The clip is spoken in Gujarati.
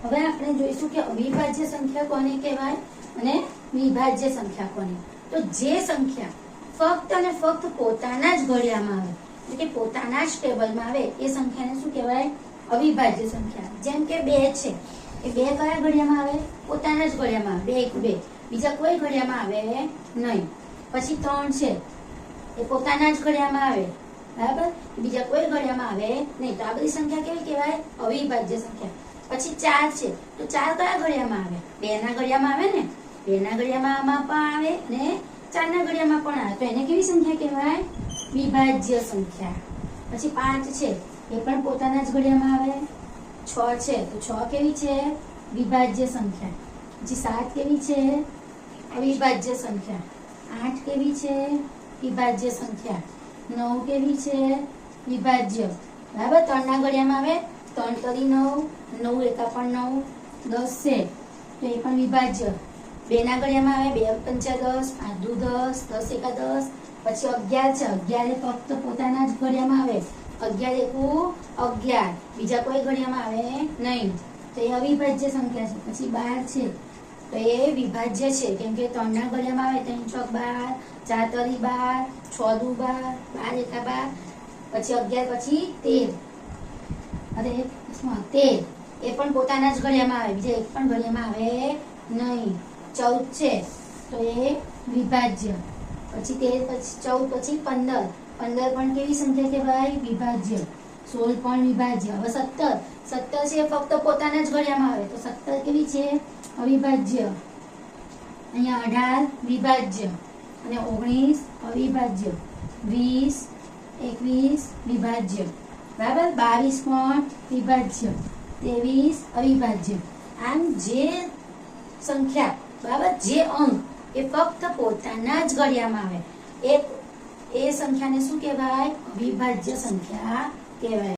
હવે આપણે જોઈશું કે અવિભાજ્ય સંખ્યા કોને કહેવાય અને વિભાજ્ય સંખ્યા કોને. તો જે સંખ્યા ફક્ત અને ફક્ત પોતાના જ ઘડિયામાં આવે, એટલે કે પોતાના જ ટેબલમાં આવે, એ સંખ્યાને શું કહેવાય? અવિભાજ્ય સંખ્યા. જેમ કે 2 છે, એ 2 કયા ઘડિયામાં આવે? પોતાના જ ઘડિયામાં આવે. 2 × 2, બીજા કોઈ ઘડિયામાં આવે નહીં. પછી 3 છે, એ પોતાના જ ઘડિયામાં આવે, બરાબર, બીજા કોઈ ઘડિયામાં આવે નહીં. તો આ બધી સંખ્યા કેવી કહેવાય? અવિભાજ્ય સંખ્યા. પછી 4 છે, તો 4 કયા ઘડિયામાં આવે? 2 ના ઘડિયામાં આવે ને. 2 ના ઘડિયામાં આમાં પણ આવે અને 4 ના ઘડિયામાં પણ આવે. તો એને કેવી સંખ્યા કહેવાય? વિભાજ્ય સંખ્યા. પછી 5 છે, એ પણ પોતાના જ ઘડિયામાં આવે. 6 છે, તો 6 કેવી છે? વિભાજ્ય સંખ્યા. પછી 7 કેવી છે? અવિભાજ્ય સંખ્યા. 8 કેવી છે? વિભાજ્ય સંખ્યા. 9 કેવી છે? વિભાજ્ય. બરાબર, 3 ના ઘડિયામાં આવે. 3 તરી 9, 9 એકા પણ 9. 10 છે, તો એ પણ વિભાજ્ય. 2 ના ઘડિયામાં આવે. 2 પંચા 10, 5 દુ 10, 10 એકા 10. પછી 11 છે, 11 એ ફક્ત પોતાના જ ઘડિયામાં આવે. 11 એકુ 11, બીજા કોઈ ઘડિયામાં આવે નહીં. તો એ અવિભાજ્ય સંખ્યા છે. પછી 12 છે, તો એ વિભાજ્ય છે, કેમ કે 3 ના ઘડિયામાં આવે. 3 ચોક 12, 4 તરી 12, 6 દુ 12, 12 એકા 12. પછી 11, પછી 13. અરે 13 એ પણ પોતાના જ ઘડિયામાં આવે, બીજા એક પણ ઘડિયામાં આવે નહીં. 14 છે, તો એ વિભાજ્ય. પછી 13 પછી 14 પછી 15, 15 પણ કેવી સંખ્યા કહેવાય? વિભાજ્ય. 16 પણ વિભાજ્ય. હવે 17 છે, ફક્ત પોતાના જ ઘડિયામાં આવે, તો 17 કેવી છે? અવિભાજ્ય. અહીંયા 18 વિભાજ્ય અને 19 અવિભાજ્ય. 20, 21 વિભાજ્ય. બરાબર, 22 પણ વિભાજ્ય. 23 અવિભાજ્ય. આમ જે સંખ્યા, બરાબર, જે અંક એ ફક્ત પોતાના જ ઘડિયામાં આવે, એ સંખ્યાને શું કહેવાય? અવિભાજ્ય સંખ્યા કહેવાય.